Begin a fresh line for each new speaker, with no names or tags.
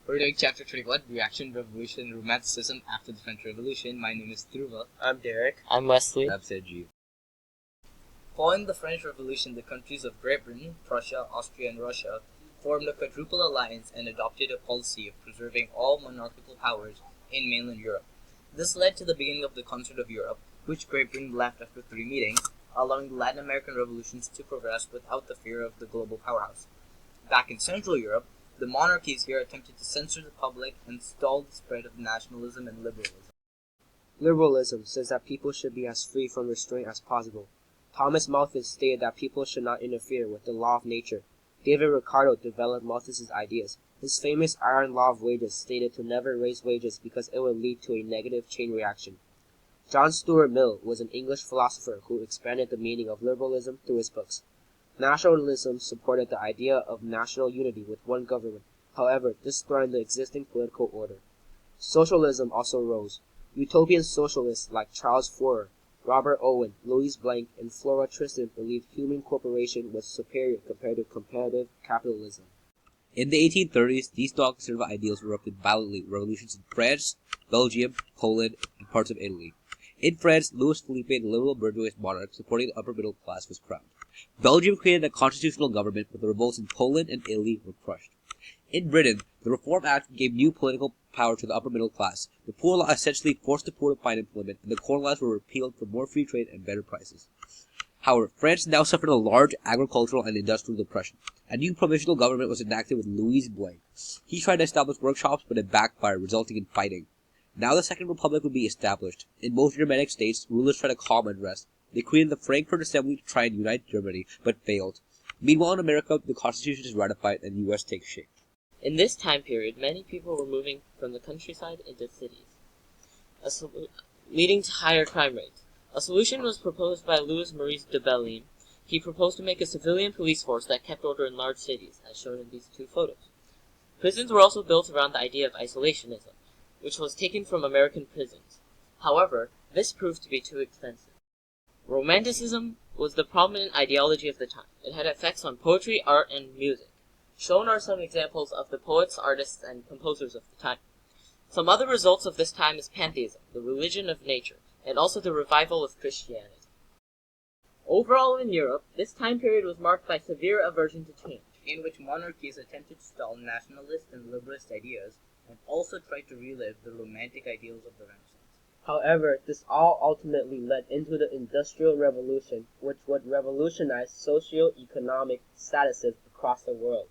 We're doing chapter 21, Reaction, Revolution, and Romanticism after the French Revolution. My name is Dhruva.
I'm Derek.
I'm Wesley.
I'm Sanjeev.
Following the French Revolution, the countries of Great Britain, Prussia, Austria, and Russia formed a quadruple alliance and adopted a policy of preserving all monarchical powers in mainland Europe. This led to the beginning of the Concert of Europe, which Great Britain left after 3 meetings, allowing the Latin American revolutions to progress without the fear of the global powerhouse. Back in Central Europe, the monarchies here attempted to censor the public and stall the spread of nationalism and liberalism.
Liberalism says that people should be as free from restraint as possible. Thomas Malthus stated that people should not interfere with the law of nature. David Ricardo developed Malthus's ideas. His famous iron law of wages stated to never raise wages because it would lead to a negative chain reaction. John Stuart Mill was an English philosopher who expanded the meaning of liberalism through his books. Nationalism supported the idea of national unity with one government. However, this threatened the existing political order. Socialism also rose. Utopian socialists like Charles Fourier, Robert Owen, Louise Blanc, and Flora Tristan believed human cooperation was superior compared to competitive capitalism.
In the 1830s, these dog-conservative ideals erupted violently revolutions in France, Belgium, Poland, and parts of Italy. In France, Louis Philippe, the liberal bourgeois monarch supporting the upper middle class, was crowned. Belgium created a constitutional government, but the revolts in Poland and Italy were crushed. In Britain, the Reform Act gave new political power to the upper middle class. The Poor Law essentially forced the poor to find employment, and the Corn Laws were repealed for more free trade and better prices. However, France now suffered a large agricultural and industrial depression. A new provisional government was enacted with Louis Blanc. He tried to establish workshops, but it backfired, resulting in fighting. Now the Second Republic would be established. In most Germanic states, rulers tried to calm unrest. They created the Frankfurt Assembly to try and unite Germany, but failed. Meanwhile, in America, the Constitution is ratified and the U.S. takes shape.
In this time period, many people were moving from the countryside into cities, leading to higher crime rates. A solution was proposed by Louis Maurice de Belline. He proposed to make a civilian police force that kept order in large cities, as shown in these 2 photos. Prisons were also built around the idea of isolationism, which was taken from American prisons. However, this proved to be too expensive. Romanticism was the prominent ideology of the time. It had effects on poetry, art, and music. Shown are some examples of the poets, artists, and composers of the time. Some other results of this time is pantheism, the religion of nature, and also the revival of Christianity. Overall in Europe, this time period was marked by severe aversion to change,
In which monarchies attempted to stall nationalist and liberalist ideas and also tried to relive the romantic ideals of the Renaissance.
However, this all ultimately led into the Industrial Revolution, which would revolutionize socio-economic statuses across the world.